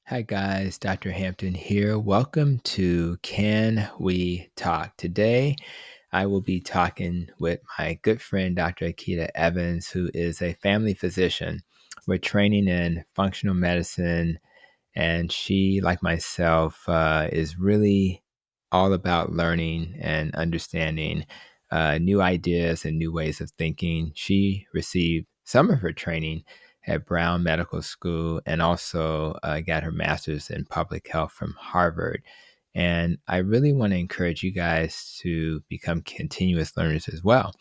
Hi guys, Dr. Hampton here. Welcome to Can We Talk? Today, I will be talking with my good friend, Dr. Akita Evans, who is a family physician. We're training in functional medicine, and she, like myself, is really all about learning and understanding new ideas and new ways of thinking. She received some of her training at Brown Medical School and also got her master's in public health from Harvard. And I really want to encourage you guys to become continuous learners as well.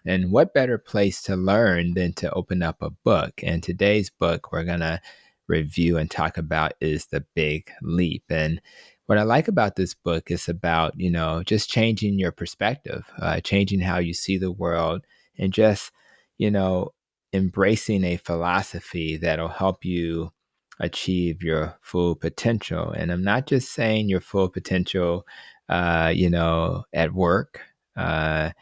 And what better place to learn than to open up a book? And today's book we're going to review and talk about is The Big Leap. And what I like about this book is about, just changing your perspective, changing how you see the world, and just, you know, embracing a philosophy that'll help you achieve your full potential. And I'm not just saying your full potential, at work, at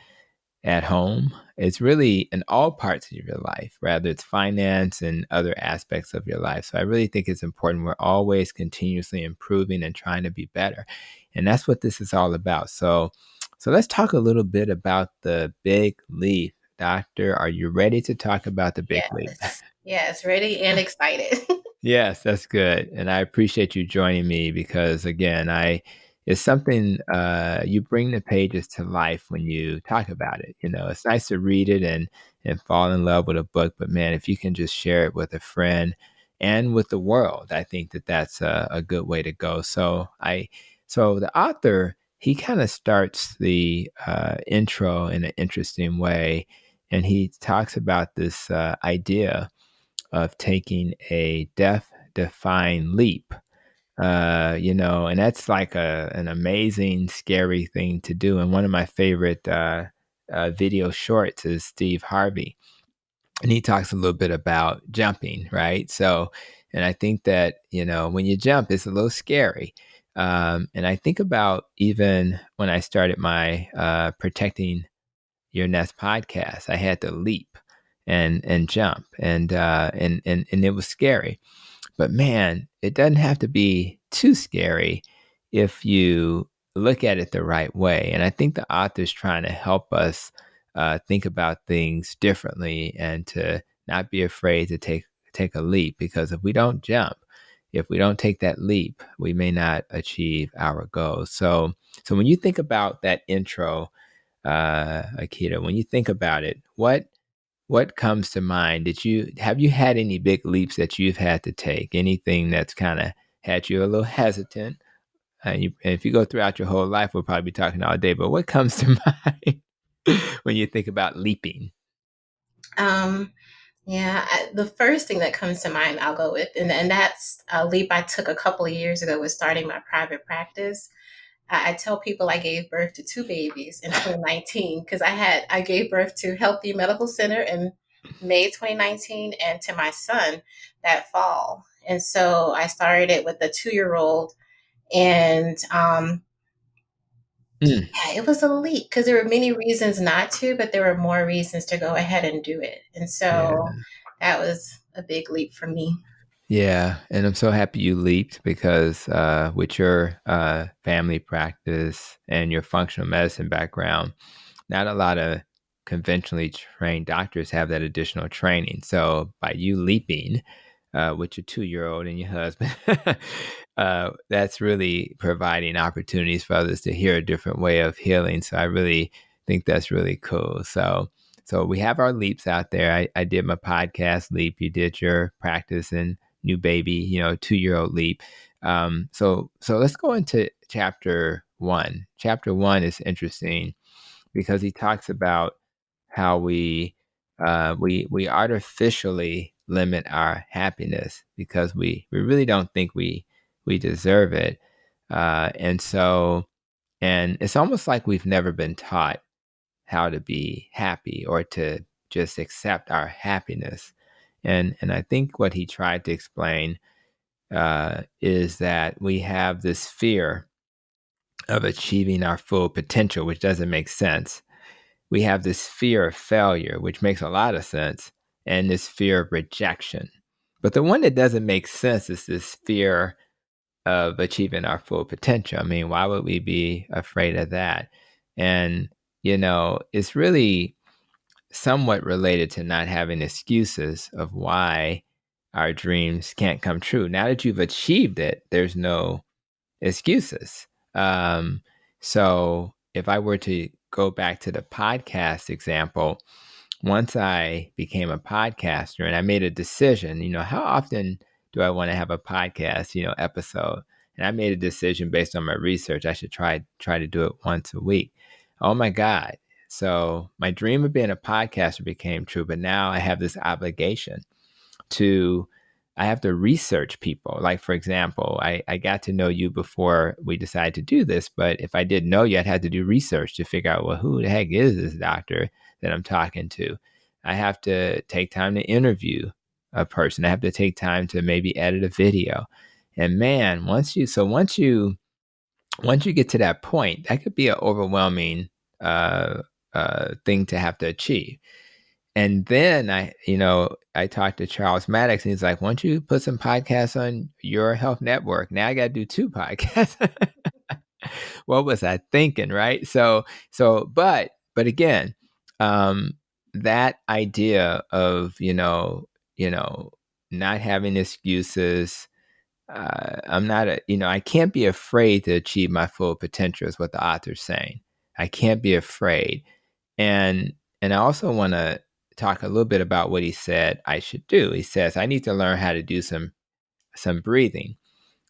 home. It's really in all parts of your life, rather it's finance and other aspects of your life. So I really think it's important. We're always continuously improving and trying to be better. And that's what this is all about. So let's talk a little bit about the big leap. Doctor, are you ready to talk about the big leap? Yes. Yes, ready and excited. Yes, that's good. And I appreciate you joining me because again, I it's something you bring the pages to life when you talk about it. It's nice to read it and fall in love with a book, but man, if you can just share it with a friend and with the world, I think that that's a good way to go. So the author, he kind of starts the intro in an interesting way, and he talks about this idea of taking a death defying leap. And that's like an amazing, scary thing to do. And one of my favorite video shorts is Steve Harvey, and he talks a little bit about jumping, right? So, and I think that, when you jump, it's a little scary. And I think about even when I started my Protecting Your Nest podcast, I had to leap and jump, and it was scary. But man, it doesn't have to be too scary if you look at it the right way. And I think the author's trying to help us think about things differently and to not be afraid to take a leap, because if we don't jump, if we don't take that leap, we may not achieve our goals. So when you think about that intro, Akita, when you think about it, what comes to mind? Have you had any big leaps that you've had to take? Anything that's kind of had you a little hesitant? And if you go throughout your whole life, we'll probably be talking all day. But what comes to mind when you think about leaping? um, the first thing that comes to mind, I'll go with, and that's a leap I took a couple of years ago with starting my private practice. I tell people I gave birth to two babies in 2019 because I gave birth to Healthy Medical Center in May 2019 and to my son that fall. And so I started it with a 2 year old, and Mm, yeah, it was a leap because there were many reasons not to, but there were more reasons to go ahead and do it. And yeah. so that was a big leap for me. Yeah, and I'm so happy you leaped because with your family practice and your functional medicine background, not a lot of conventionally trained doctors have that additional training. So by you leaping with your 2-year-old and your husband, that's really providing opportunities for others to hear a different way of healing. So I really think that's really cool. So we have our leaps out there. I did my podcast leap. You did your practice and new baby, 2-year-old leap. So let's go into chapter one. Chapter one is interesting because he talks about how we artificially limit our happiness because we really don't think we deserve it, and it's almost like we've never been taught how to be happy or to just accept our happiness. And I think what he tried to explain is that we have this fear of achieving our full potential, which doesn't make sense. We have this fear of failure, which makes a lot of sense, and this fear of rejection. But the one that doesn't make sense is this fear of achieving our full potential. I mean, why would we be afraid of that? And, it's really somewhat related to not having excuses of why our dreams can't come true. Now that you've achieved it, there's no excuses. So if I were to go back to the podcast example, once I became a podcaster and I made a decision, how often do I want to have a podcast, episode? And I made a decision based on my research. I should try to do it once a week. Oh my God. So my dream of being a podcaster became true, but now I have this obligation to I have to research people. Like, for example, I got to know you before we decided to do this, but if I didn't know you, I'd had to do research to figure out, well, who the heck is this doctor that I'm talking to? I have to take time to interview a person. I have to take time to maybe edit a video. And man, once you get to that point, that could be an overwhelming thing to have to achieve. And then I talked to Charles Maddox, and he's like, "Why don't you put some podcasts on your health network?" Now I got to do two podcasts. What was I thinking, right? But again, um, that idea of not having excuses. I'm not I can't be afraid to achieve my full potential, is what the author's saying. I can't be afraid. And I also want to talk a little bit about what he said I should do. He says I need to learn how to do some breathing.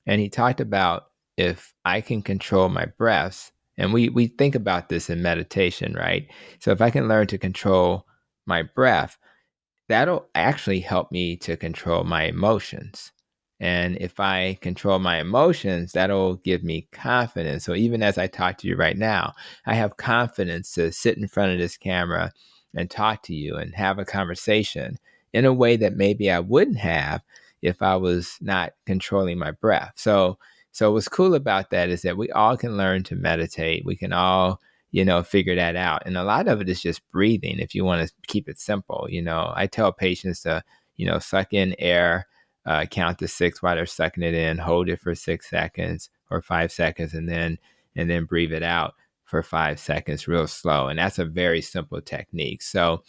And he talked about if I can control my breaths, and we think about this in meditation, right? So if I can learn to control my breath, that'll actually help me to control my emotions. And if I control my emotions, that'll give me confidence. So even as I talk to you right now, I have confidence to sit in front of this camera and talk to you and have a conversation in a way that maybe I wouldn't have if I was not controlling my breath. So what's cool about that is that we all can learn to meditate. We can all figure that out. And a lot of it is just breathing. If you want to keep it simple, I tell patients to, suck in air, count to 6 while they're sucking it in, hold it for 6 seconds or 5 seconds, and then breathe it out for 5 seconds, real slow. And that's a very simple technique. So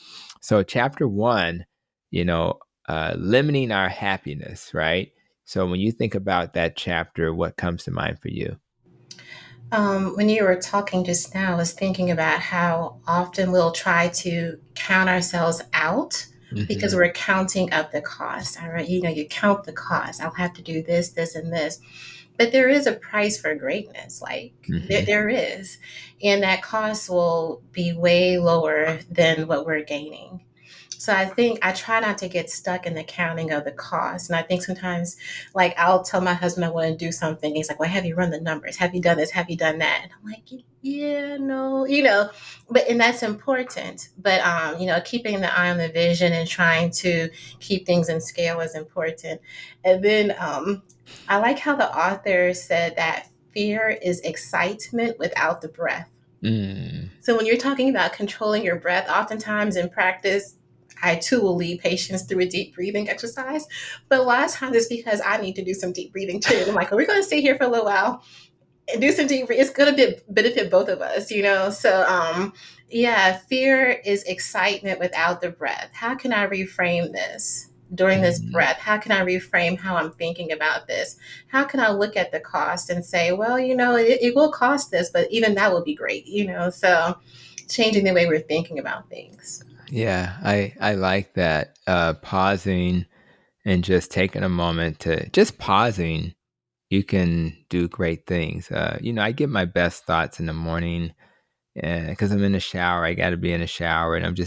chapter 1, limiting our happiness, right? So when you think about that chapter, what comes to mind for you? When you were talking just now, I was thinking about how often we'll try to count ourselves out because Mm-hmm. we're counting up the cost. All right, you count the cost. I'll have to do this, this, and this. But there is a price for greatness. Like there, Mm-hmm. there is, and that cost will be way lower than what we're gaining. So I think I try not to get stuck in the counting of the cost. And I think sometimes, like, I'll tell my husband I want to do something. He's like, well, have you run the numbers? Have you done this? Have you done that? And I'm like, yeah, no, and that's important. But, keeping the eye on the vision and trying to keep things in scale is important. And then I like how the author said that fear is excitement without the breath. Mm. So when you're talking about controlling your breath, oftentimes in practice, I too will lead patients through a deep breathing exercise. But a lot of times it's because I need to do some deep breathing too. I'm like, are we going to stay here for a little while and do some deep breathing? It's going to benefit both of us. So, yeah, fear is excitement without the breath. How can I reframe this? During this Mm. breath, how can I reframe how I'm thinking about this? How can I look at the cost and say, well, it will cost this, but even that will be great. So changing the way we're thinking about things. Yeah, I like that. Pausing and just taking a moment to just pausing, you can do great things. I get my best thoughts in the morning, and because I'm in the shower, I got to be in the shower, and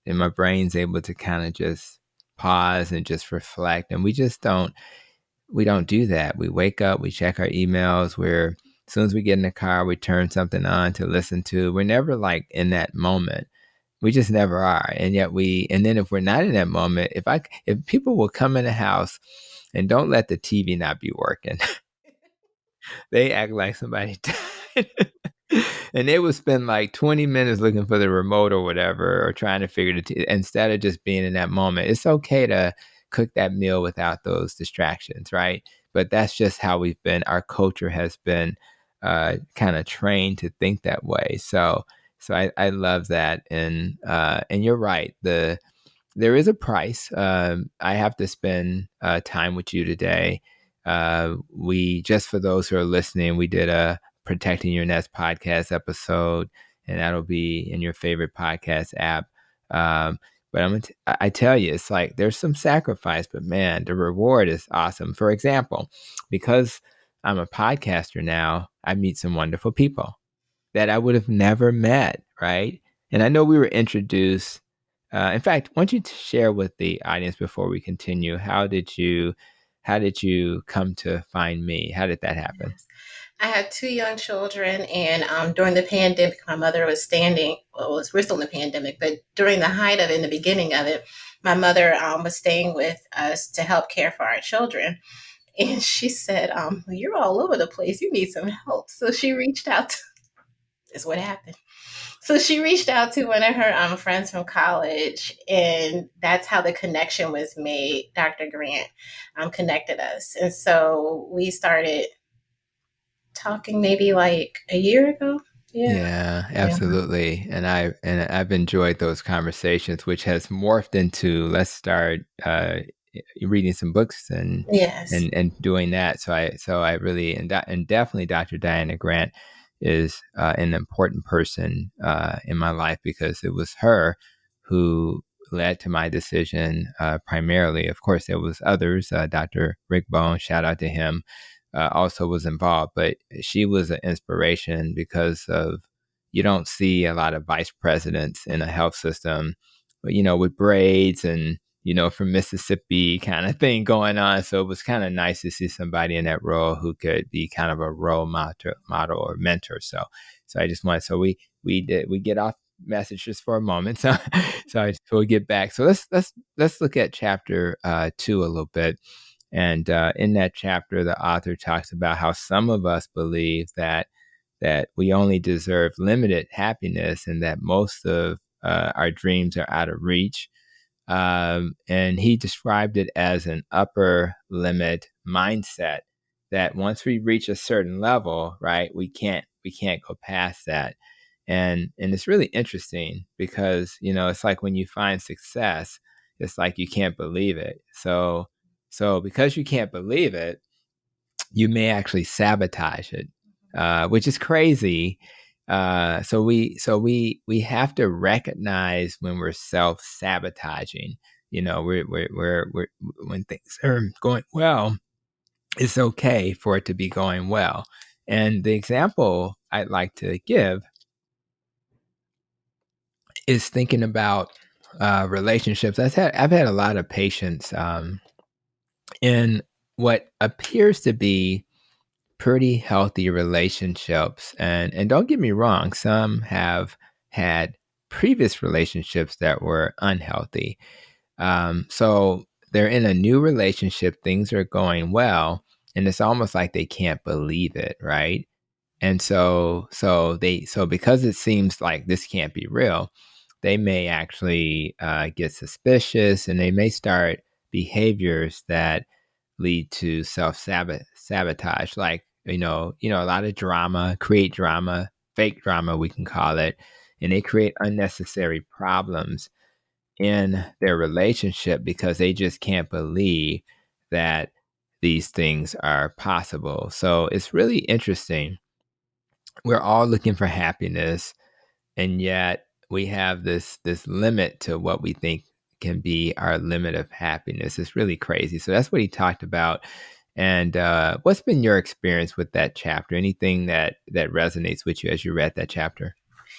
and my brain's able to kind of just pause and just reflect. And we don't do that. We wake up, we check our emails. As soon as we get in the car, we turn something on to listen to. We're never like in that moment. We just never are. And yet and then if we're not in that moment, if people will come in the house and don't let the TV not be working, they act like somebody died. And they would spend like 20 minutes looking for the remote or whatever, or trying to figure instead of just being in that moment. It's okay to cook that meal without those distractions, right? But that's just how we've been. Our culture has been kind of trained to think that way. So I love that, and you're right. There is a price. I have to spend time with you today. We just for those who are listening, we did a Protecting Your Nest podcast episode, and that'll be in your favorite podcast app. Um, but I tell you, it's like there's some sacrifice, but man, the reward is awesome. For example, because I'm a podcaster now, I meet some wonderful people that I would have never met, right? And I know we were introduced. In fact, why don't you share with the audience before we continue? How did you come to find me? How did that happen? Yes. I had two young children, and during the pandemic, my mother was standing. Well, we're still in the pandemic, but during the height of it, in the beginning of it, my mother was staying with us to help care for our children. And she said, well, "You're all over the place. You need some help." So she reached out. Is what happened. So she reached out to one of her friends from college, and that's how the connection was made. Dr. Grant connected us, and so we started talking maybe like a year ago. Yeah, Yeah, yeah, absolutely. And I've enjoyed those conversations, which has morphed into let's start reading some books and yes, doing that. So I really and definitely Dr. Diana Grant is an important person in my life because it was her who led to my decision primarily. Of course, there was others. Dr. Rick Bone, shout out to him, also was involved, but she was an inspiration because of you don't see a lot of vice presidents in a health system, with braids and from Mississippi kind of thing going on. So it was kind of nice to see somebody in that role who could be kind of a role model or mentor. So I just wanted so we get off messages for a moment. So we get back. So let's look at chapter 2 a little bit. And in that chapter, the author talks about how some of us believe that we only deserve limited happiness, and that most of our dreams are out of reach. And he described it as an upper limit mindset that once we reach a certain level, right, we can't go past that. And it's really interesting because it's like when you find success, it's like you can't believe it. So because you can't believe it, you may actually sabotage it, which is crazy. So we have to recognize when we're self sabotaging. We're when things are going well, it's okay for it to be going well. And the example I'd like to give is thinking about relationships. I've had a lot of patience in what appears to be pretty healthy relationships, and don't get me wrong, some have had previous relationships that were unhealthy. So they're in a new relationship, things are going well, and it's almost like they can't believe it, right? And so because it seems like this can't be real, they may actually get suspicious, and they may start behaviors that lead to sabotage, like a lot of drama, create drama, fake drama, we can call it, and they create unnecessary problems in their relationship because they just can't believe that these things are possible. So it's really interesting. We're all looking for happiness, and yet we have this limit to what we think can be our limit of happiness. It's really crazy. So that's what he talked about. And what's been your experience with that chapter? Anything that resonates with you as you read that chapter?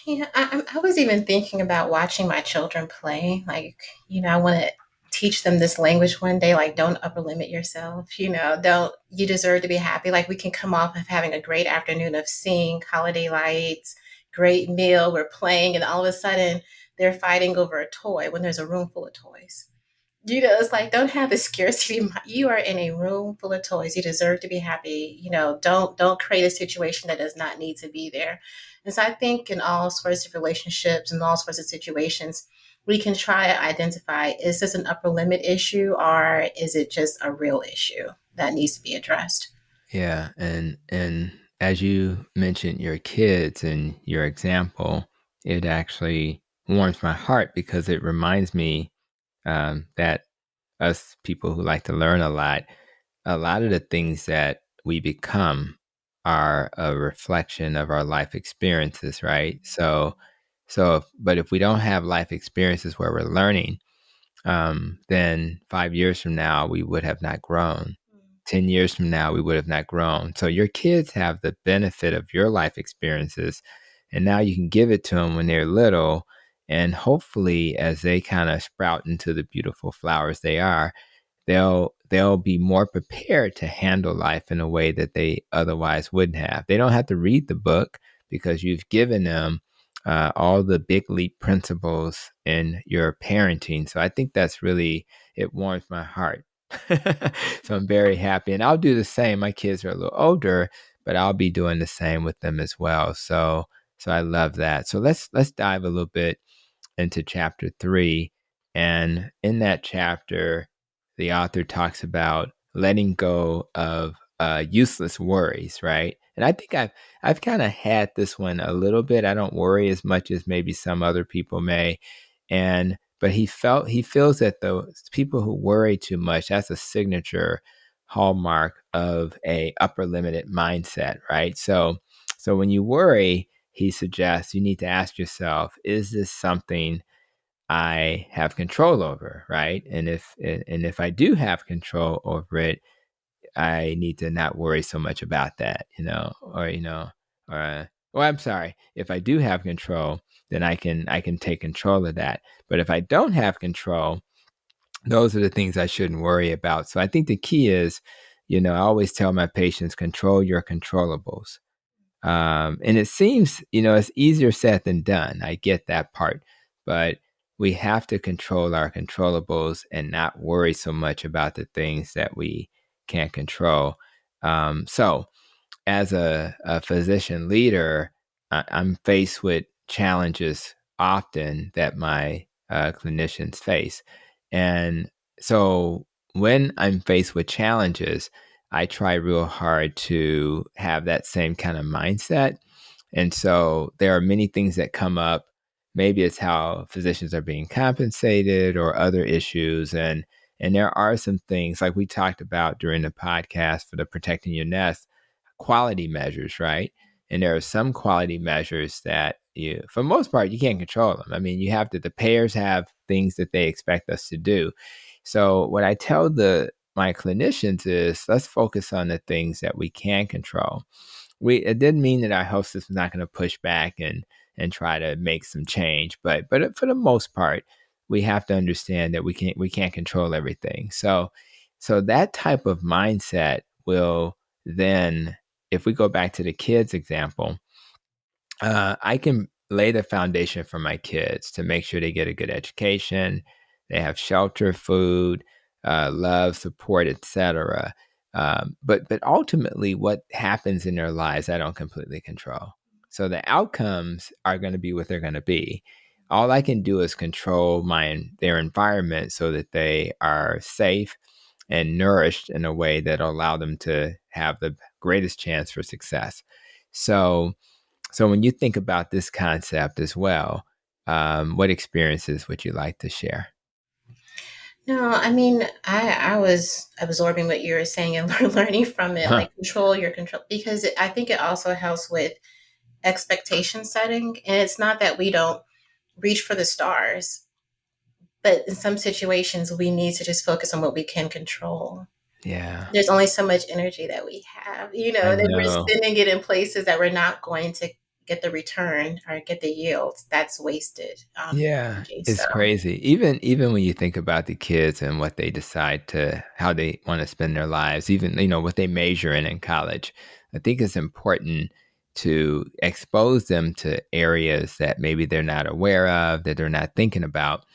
yeah. I was even thinking about watching my children play. Like, I want to teach them this language one day. Like, don't upper limit yourself. Don't you deserve to be happy? Like, we can come off of having a great afternoon of seeing holiday lights, great meal, we're playing, and all of a sudden they're fighting over a toy when there's a room full of toys. It's like, don't have a scarcity. You are in a room full of toys. You deserve to be happy. Don't create a situation that does not need to be there. And so I think in all sorts of relationships and all sorts of situations, we can try to identify, is this an upper limit issue or is it just a real issue that needs to be addressed? Yeah, and as you mentioned your kids and your example, it actually warms my heart because it reminds me that us people who like to learn a lot of the things that we become are a reflection of our life experiences, right? But if we don't have life experiences where we're learning, then 5 years from now, we would have not grown. 10 years from now, we would have not grown. So your kids have the benefit of your life experiences. And now you can give it to them when they're little. And hopefully, as they kind of sprout into the beautiful flowers they are, they'll be more prepared to handle life in a way that they otherwise wouldn't have. They don't have to read the book because you've given them all the big leap principles in your parenting. So I think that's really, it warms my heart. So I'm very happy, and I'll do the same. My kids are a little older, but I'll be doing the same with them as well. So I love that. So let's dive a little bit into chapter 3. And in that chapter, the author talks about letting go of useless worries, right? And I think I've kind of had this one a little bit. I don't worry as much as maybe some other people may. And but he feels that those people who worry too much, that's a signature hallmark of a upper limited mindset, right? So when you worry, he suggests you need to ask yourself, is this something I have control over, right? And if I do have control over it, I need to not worry so much about that, or I'm sorry, if I do have control, then I can take control of that. But if I don't have control, those are the things I shouldn't worry about. So I think the key is, I always tell my patients, control your controllables. And it seems, it's easier said than done. I get that part, but we have to control our controllables and not worry so much about the things that we can't control. So as a physician leader, I'm faced with challenges often that my clinicians face. And so when I'm faced with challenges, I try real hard to have that same kind of mindset. And so there are many things that come up. Maybe it's how physicians are being compensated or other issues. And there are some things like we talked about during the podcast for the Protecting Your Nest quality measures, right? And there are some quality measures that for the most part, you can't control them. I mean, the payers have things that they expect us to do. So what I tell my clinicians is let's focus on the things that we can control. It didn't mean that our health system is not going to push back and try to make some change, but for the most part, we have to understand that we can't control everything. So that type of mindset will then, if we go back to the kids example, I can lay the foundation for my kids to make sure they get a good education, they have shelter, food, love, support, etc. But ultimately, what happens in their lives, I don't completely control. So the outcomes are going to be what they're going to be. All I can do is control their environment so that they are safe and nourished in a way that will allow them to have the greatest chance for success. So when you think about this concept as well, what experiences would you like to share? No, I mean, I was absorbing what you were saying and learning from it, Huh. like control your control, because I think it also helps with expectation setting. And it's not that we don't reach for the stars, but in some situations, we need to just focus on what we can control. Yeah, There's only so much energy that we have, I that we're know. spending it in places that we're not going to get the return or get the yield. That's wasted Yeah, energy. So, it's crazy. Even when you think about the kids and what they decide how they want to spend their lives, even what they major in college, I think it's important to expose them to areas that maybe they're not aware of, that they're not thinking about,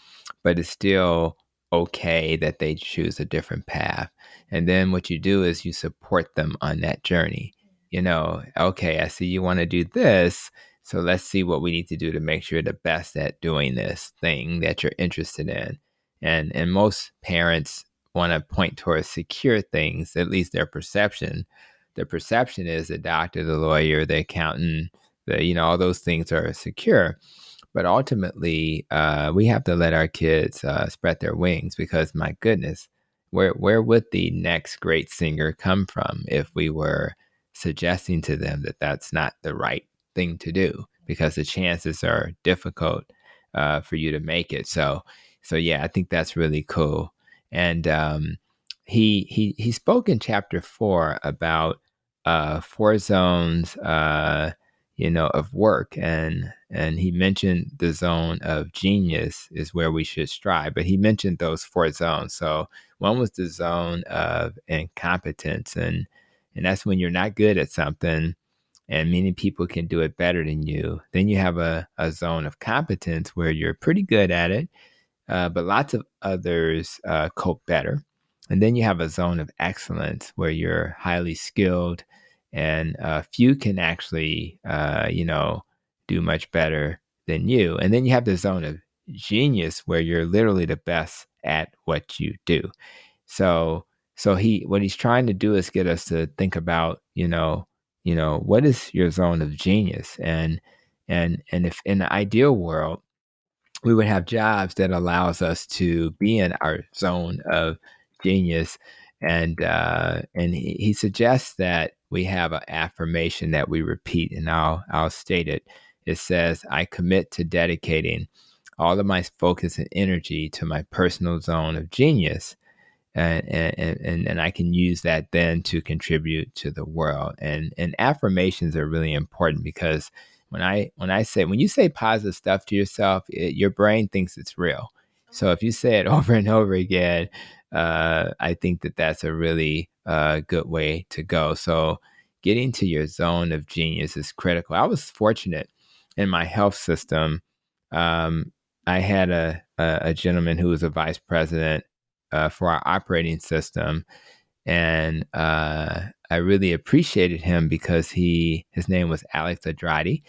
but it's still okay that they choose a different path. And then what you do is you support them on that journey. Okay, I see you want to do this. So let's see what we need to do to make sure you're the best at doing this thing that you're interested in. And most parents want to point towards secure things, at least their perception. The perception is the doctor, the lawyer, the accountant, all those things are secure. But ultimately, we have to let our kids spread their wings, because my goodness, where would the next great singer come from if we were suggesting to them that that's not the right thing to do, because the chances are difficult for you to make it. So yeah, I think that's really cool. And he spoke in chapter 4 about 4 zones, of work, and he mentioned the zone of genius is where we should strive. But he mentioned those 4 zones. So one was the zone of incompetence, and that's when you're not good at something and many people can do it better than you. Then you have a zone of competence where you're pretty good at it, but lots of others cope better. And then you have a zone of excellence where you're highly skilled, and few can actually, do much better than you. And then you have the zone of genius where you're literally the best at what you do. So, what he's trying to do is get us to think about, what is your zone of genius, and if in the ideal world we would have jobs that allows us to be in our zone of genius. And he suggests that we have an affirmation that we repeat, and I'll state it. It says, I commit to dedicating all of my focus and energy to my personal zone of genius, and I can use that then to contribute to the world. And affirmations are really important, because when you say positive stuff to yourself, your brain thinks it's real. So if you say it over and over again, I think that that's a really good way to go. So getting to your zone of genius is critical. I was fortunate in my health system. I had a gentleman who was a vice president for our operating system, and I really appreciated him because his name was Alex Andrade,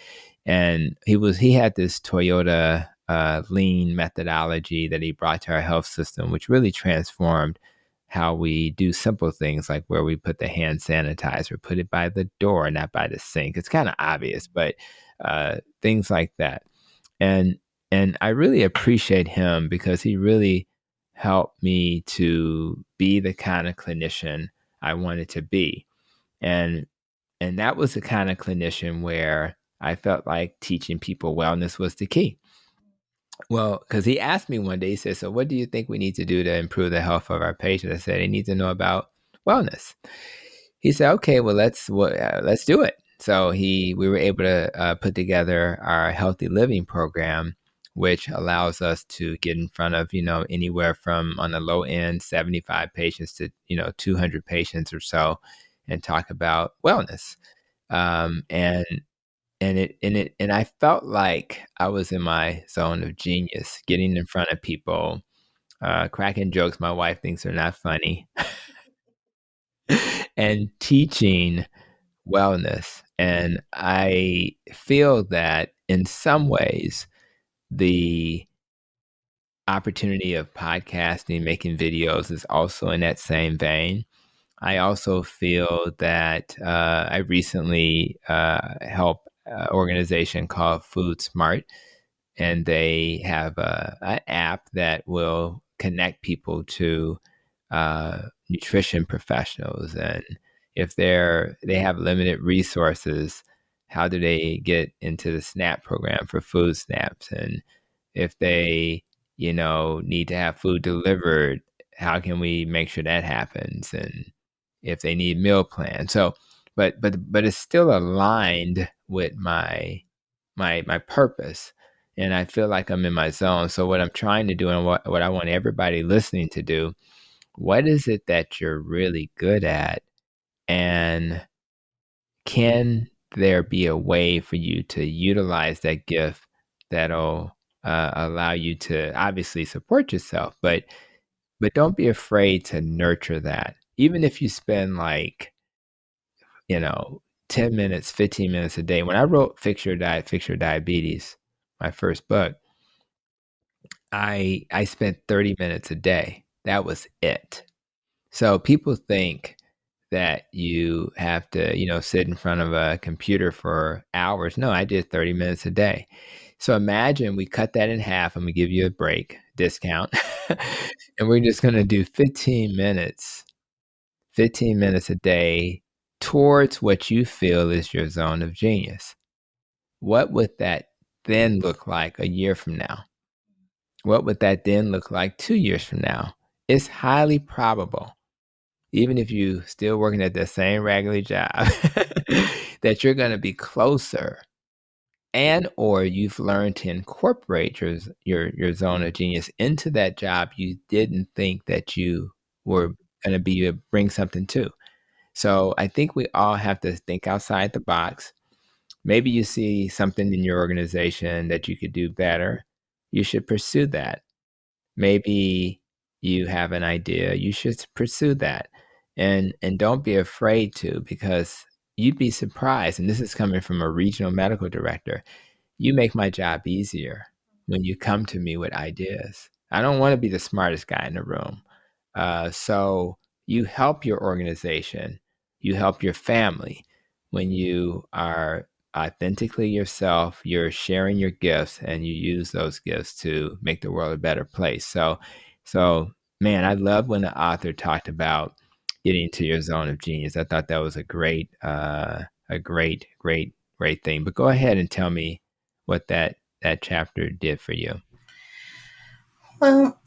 and he had this Toyota lean methodology that he brought to our health system, which really transformed how we do simple things like where we put the hand sanitizer, put it by the door, not by the sink. It's kind of obvious, but things like that. And I really appreciate him because he really helped me to be the kind of clinician I wanted to be. And that was the kind of clinician where I felt like teaching people wellness was the key. Well, because he asked me one day, he said, so what do you think we need to do to improve the health of our patients? I said, they need to know about wellness. He said, okay, well, let's do it. So we were able to put together our healthy living program, which allows us to get in front of, anywhere from, on the low end, 75 patients to, 200 patients or so, and talk about wellness. And I felt like I was in my zone of genius, getting in front of people, cracking jokes my wife thinks are not funny, and teaching wellness. And I feel that in some ways, the opportunity of podcasting, making videos is also in that same vein. I also feel that I recently helped an organization called Food Smart, and they have an app that will connect people to nutrition professionals. And if they have limited resources, how do they get into the SNAP program for food snaps? And if they, need to have food delivered, how can we make sure that happens? And if they need meal plans. So, but it's still aligned with my purpose, and I feel like I'm in my zone. So what I'm trying to do, and what I want everybody listening to do, what is it that you're really good at, and can there be a way for you to utilize that gift that'll allow you to obviously support yourself, but don't be afraid to nurture that, even if you spend like, you know 10 minutes, 15 minutes a day. When I wrote Fix Your Diet, Fix Your Diabetes, my first book, I spent 30 minutes a day. That was it. So people think that you have to, sit in front of a computer for hours. No, I did 30 minutes a day. So imagine we cut that in half and we give you a break discount. And we're just going to do 15 minutes a day towards what you feel is your zone of genius. What would that then look like a year from now? What would that then look like 2 years from now? It's highly probable, even if you still working at the same regular job, that you're going to be closer, and or you've learned to incorporate your zone of genius into that job you didn't think that you were going to be bring something to. So I think we all have to think outside the box. Maybe you see something in your organization that you could do better. You should pursue that. Maybe you have an idea, you should pursue that. And don't be afraid to, because you'd be surprised, and this is coming from a regional medical director. You make my job easier when you come to me with ideas. I don't want to be the smartest guy in the room. So you help your organization, you help your family when you are authentically yourself, you're sharing your gifts, and you use those gifts to make the world a better place. So man, I love when the author talked about getting to your zone of genius. I thought that was a great thing. But go ahead and tell me what that chapter did for you. Well,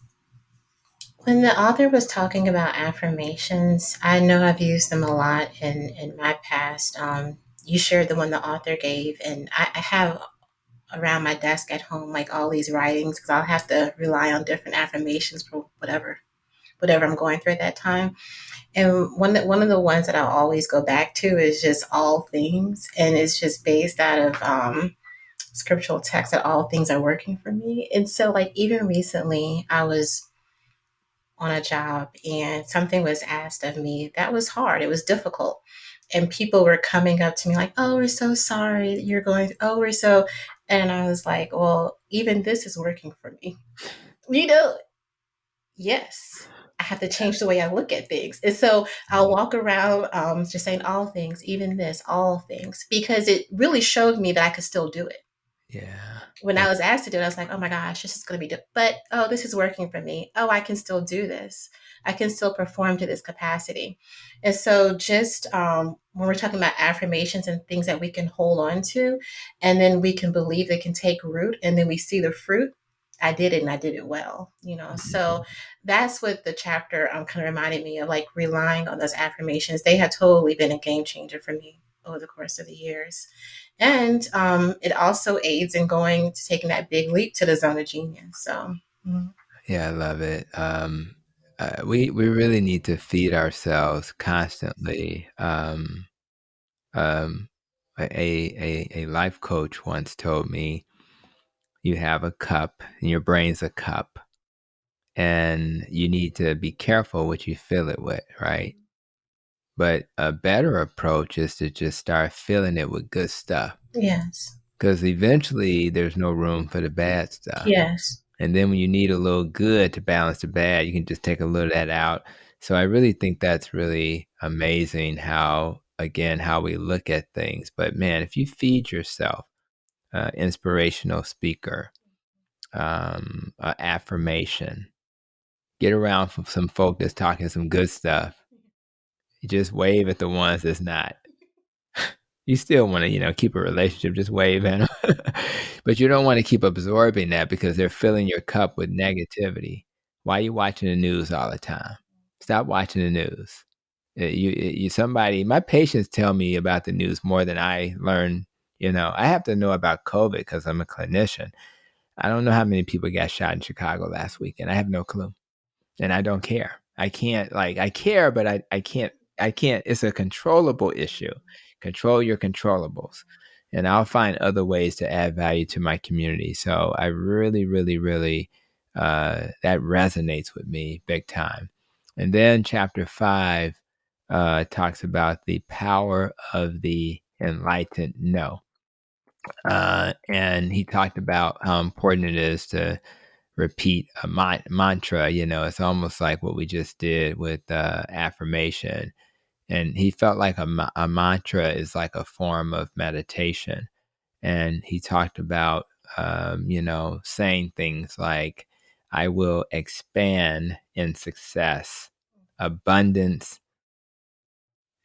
when the author was talking about affirmations, I know I've used them a lot in my past. You shared the one the author gave, and I have around my desk at home like all these writings because I'll have to rely on different affirmations for whatever I'm going through at that time. And one of the ones that I'll always go back to is just all things, and it's just based out of scriptural text that all things are working for me. And so, like even recently, I was on a job and something was asked of me that was hard. It was difficult. And people were coming up to me like, oh, we're so sorry that you're going, oh, we're so. And I was like, well, even this is working for me. You know, yes, I have to change the way I look at things. And so I'll walk around just saying all things, even this, all things, because it really showed me that I could still do it. Yeah. When Yeah. I was asked to do it, I was like, oh my gosh, this is going to be, but oh, this is working for me. Oh, I can still do this. I can still perform to this capacity. And so, just when we're talking about affirmations and things that we can hold on to, and then we can believe they can take root, and then we see the fruit. I did it and I did it well, you know. Mhm. So that's what the chapter kind of reminded me of, like relying on those affirmations. They have totally been a game changer for me over the course of the years. And it also aids in going to taking that big leap to the zone of genius. So, Yeah, I love it. We really need to feed ourselves constantly. Um, a life coach once told me, you have a cup, and your brain's a cup, and you need to be careful what you fill it with, right? But a better approach is to just start filling it with good stuff, yes, because eventually there's no room for the bad stuff. yes, And then when you need a little good to balance the bad, you can just take a little of that out. So I really think that's really amazing how, again, how we look at things. But man, if you feed yourself inspirational speaker, affirmation, get around some folk that's talking some good stuff. You just wave at the ones that's not. You still want to, keep a relationship, just wave at them. But you don't want to keep absorbing that because they're filling your cup with negativity. Why are you watching the news all the time? Stop watching the news. My patients tell me about the news more than I learn. I have to know about COVID because I'm a clinician. I don't know how many people got shot in Chicago last weekend. I have no clue, and I don't care. I can't, I care, but I can't. It's a controllable issue. Control your controllables, and I'll find other ways to add value to my community. So I really, really, really, that resonates with me big time. And then chapter 5 talks about the power of the Enlightened No. And he talked about how important it is to repeat a mantra. It's almost like what we just did with affirmation. And he felt like a mantra is like a form of meditation. And he talked about, saying things like, I will expand in success, abundance,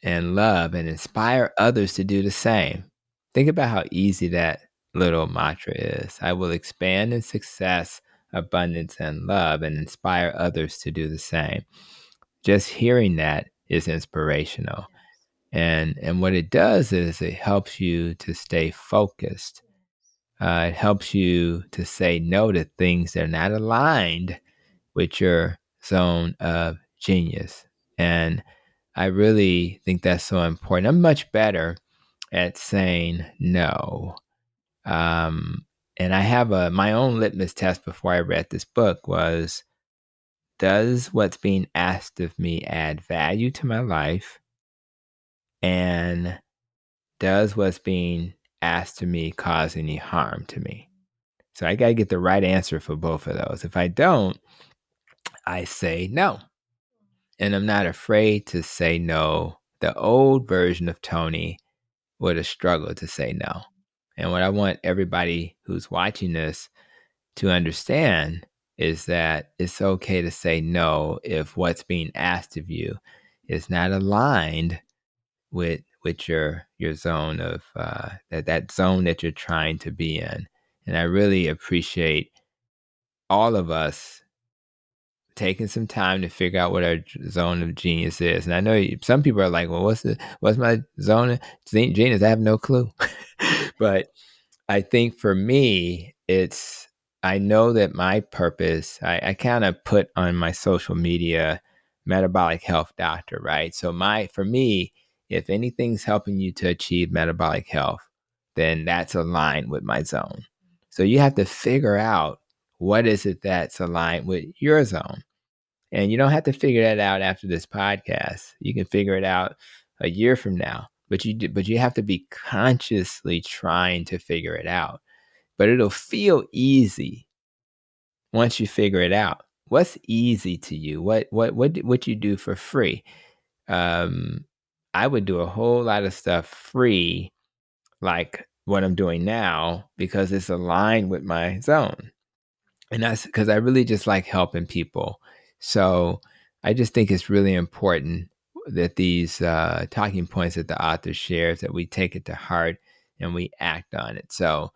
and love, and inspire others to do the same. Think about how easy that little mantra is. I will expand in success, abundance, and love, and inspire others to do the same. Just hearing that is inspirational. And what it does is it helps you to stay focused. It helps you to say no to things that are not aligned with your zone of genius. And I really think that's so important. I'm much better at saying no. Um, and I have my own litmus test before I read this book was, does what's being asked of me add value to my life? And does what's being asked of me cause any harm to me? So I got to get the right answer for both of those. If I don't, I say no. And I'm not afraid to say no. The old version of Tony would have struggled to say no. And what I want everybody who's watching this to understand is that it's okay to say no if what's being asked of you is not aligned with your zone of that zone that you're trying to be in. And I really appreciate all of us taking some time to figure out what our zone of genius is. And I know some people are like, well, what's my zone of genius? I have no clue. But I think for me, I know that my purpose, I kind of put on my social media metabolic health doctor, right? So for me, if anything's helping you to achieve metabolic health, then that's aligned with my zone. So you have to figure out what is it that's aligned with your zone. And you don't have to figure that out after this podcast. You can figure it out a year from now. But you have to be consciously trying to figure it out. But it'll feel easy once you figure it out. What's easy to you? What you do for free? I would do a whole lot of stuff free, like what I'm doing now, because it's aligned with my zone. And that's because I really just like helping people. So I just think it's really important that these talking points that the author shares, that we take it to heart and we act on it. So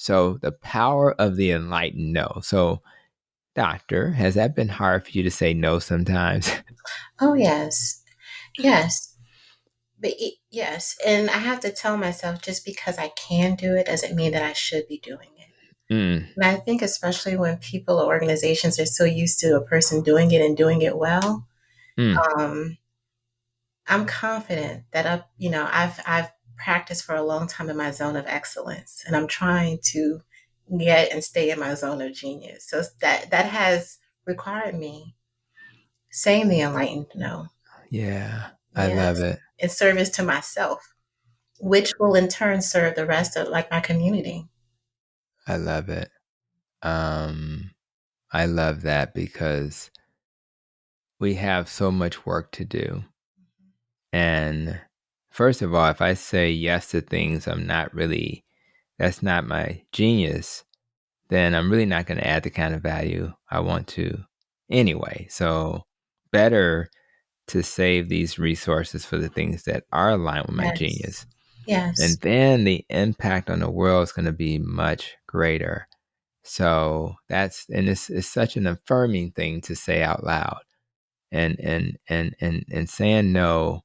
the power of the enlightened no. So, doctor, has that been hard for you to say no sometimes? Oh, yes. Yes. Yes. And I have to tell myself just because I can do it doesn't mean that I should be doing it. Mm, And I think especially when people or organizations are so used to a person doing it and doing it well, mm, um, I'm confident that I've practiced for a long time in my zone of excellence, and I'm trying to get and stay in my zone of genius. So that has required me saying the enlightened no. yeah, I love Yes, it. in service to myself, which will in turn serve the rest of like my community. I love it. Um, I love that because we have so much work to do. And first of all, if I say yes to things that's not my genius, then I'm really not going to add the kind of value I want to anyway. So better to save these resources for the things that are aligned with my Yes. genius. Yes. And then the impact on the world is going to be much greater. So it's such an affirming thing to say out loud. And saying no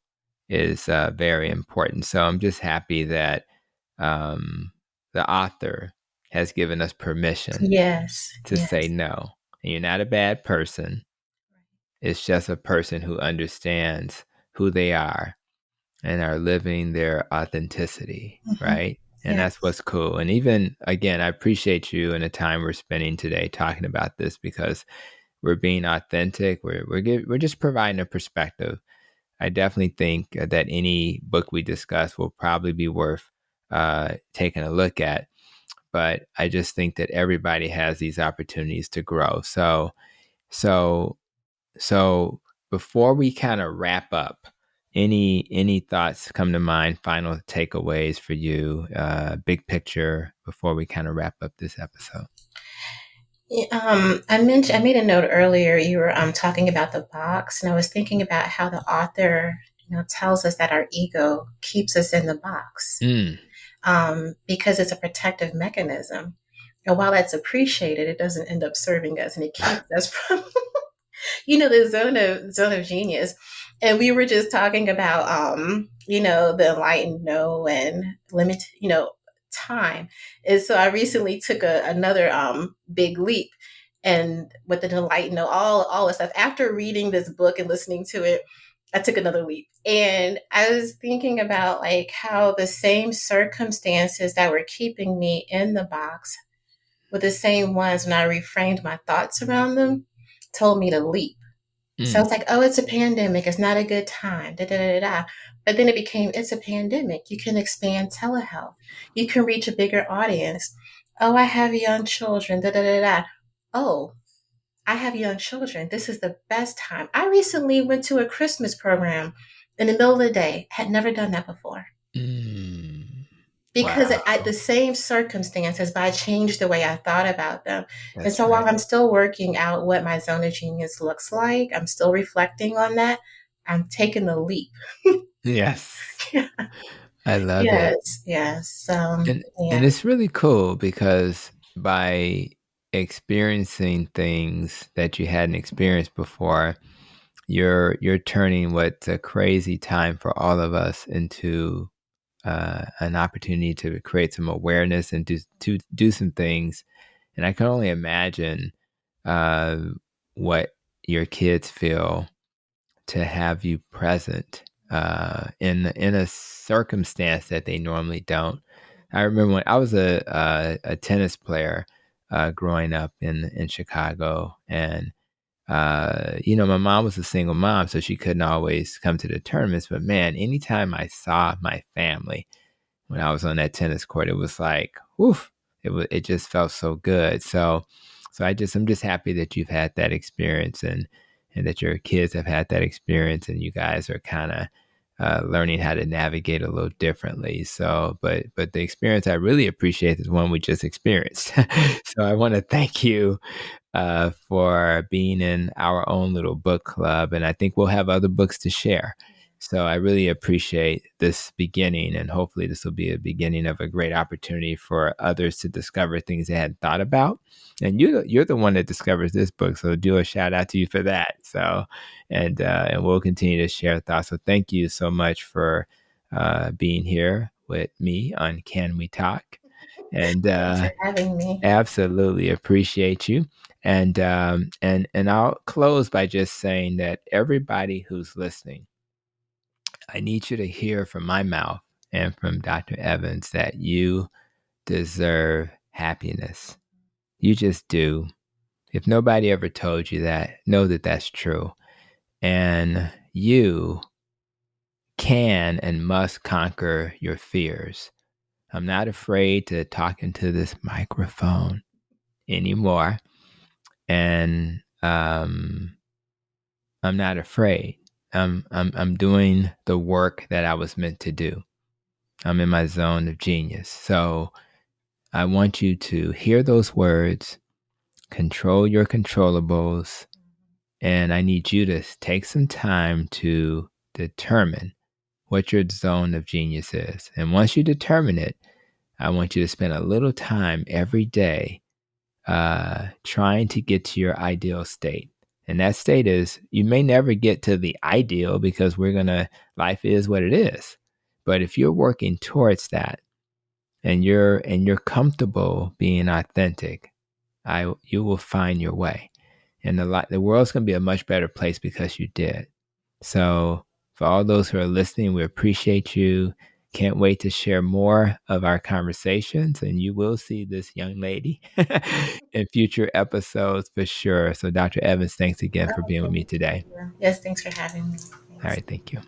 is very important. So I'm just happy that the author has given us permission Yes. to say Yes. no. And you're not a bad person. It's just a person who understands who they are and are living their authenticity, Mhm. right? And that's Yes. what's cool. And even again, I appreciate you and the time we're spending today talking about this because we're being authentic. We're just providing a perspective I definitely think that any book we discuss will probably be worth taking a look at. But I just think that everybody has these opportunities to grow. So, so before we kind of wrap up, any thoughts come to mind? Final takeaways for you, big picture, before we kind of wrap up this episode. Yeah, I made a note earlier. You were talking about the box, and I was thinking about how the author, tells us that our ego keeps us in the box, Mm. because it's a protective mechanism. And while that's appreciated, it doesn't end up serving us, and it keeps us from, the zone of genius. And we were just talking about, the enlightened no and limit, time. And so I recently took another big leap, and with the enlightened no, all the stuff. After reading this book and listening to it, I took another leap. And I was thinking about like how the same circumstances that were keeping me in the box were the same ones when I reframed my thoughts around them, told me to leap. So Mm. it's like, oh, it's a pandemic. It's not a good time. Da, da, da, da, da. But then it became, it's a pandemic. You can expand telehealth. You can reach a bigger audience. Oh, I have young children. Da, da, da, da. Oh, I have young children. This is the best time. I recently went to a Christmas program in the middle of the day. Had never done that before. Mm. Because I, Wow. the same circumstances, but I changed the way I thought about them. And That's so while right. I'm still working out what my zone of genius looks like, I'm still reflecting on that. I'm taking the leap. Yes. I love it. Yes, yes. And Yeah. it's really cool because by experiencing things that you hadn't experienced before, you're turning what's a crazy time for all of us into an opportunity to create some awareness and do some things. And I can only imagine uh, what your kids feel to have you present in a circumstance that they normally don't. I remember when I was a tennis player growing up in Chicago, and my mom was a single mom, so she couldn't always come to the tournaments. But man, anytime I saw my family when I was on that tennis court, it was like, woof, it just felt so good. So I'm just happy that you've had that experience and that your kids have had that experience and you guys are kind of learning how to navigate a little differently. So, but the experience I really appreciate is the one we just experienced. So I want to thank you for being in our own little book club. And I think we'll have other books to share. So I really appreciate this beginning, and hopefully this will be a beginning of a great opportunity for others to discover things they hadn't thought about. And you're the one that discovers this book, so do a shout out to you for that. So, and we'll continue to share thoughts. So thank you so much for being here with me on Can We Talk? And Thanks for having me. absolutely appreciate you. And I'll close by just saying that everybody who's listening, I need you to hear from my mouth and from Dr. Evans that you deserve happiness. You just do. If nobody ever told you that, know that that's true. And you can and must conquer your fears. I'm not afraid to talk into this microphone anymore. And I'm not afraid. I'm doing the work that I was meant to do. I'm in my zone of genius. So I want you to hear those words, control your controllables, and I need you to take some time to determine what your zone of genius is. And once you determine it, I want you to spend a little time every day trying to get to your ideal state. And that state is you may never get to the ideal because life is what it is. But if you're working towards that and you're comfortable being authentic, you will find your way. And the world's gonna be a much better place because you did. So for all those who are listening, we appreciate you. Can't wait to share more of our conversations, and you will see this young lady in future episodes for sure. So, Dr. Evans, thanks again for Oh, being with thank me today. you. Yes, thanks for having me. All right. Thank you.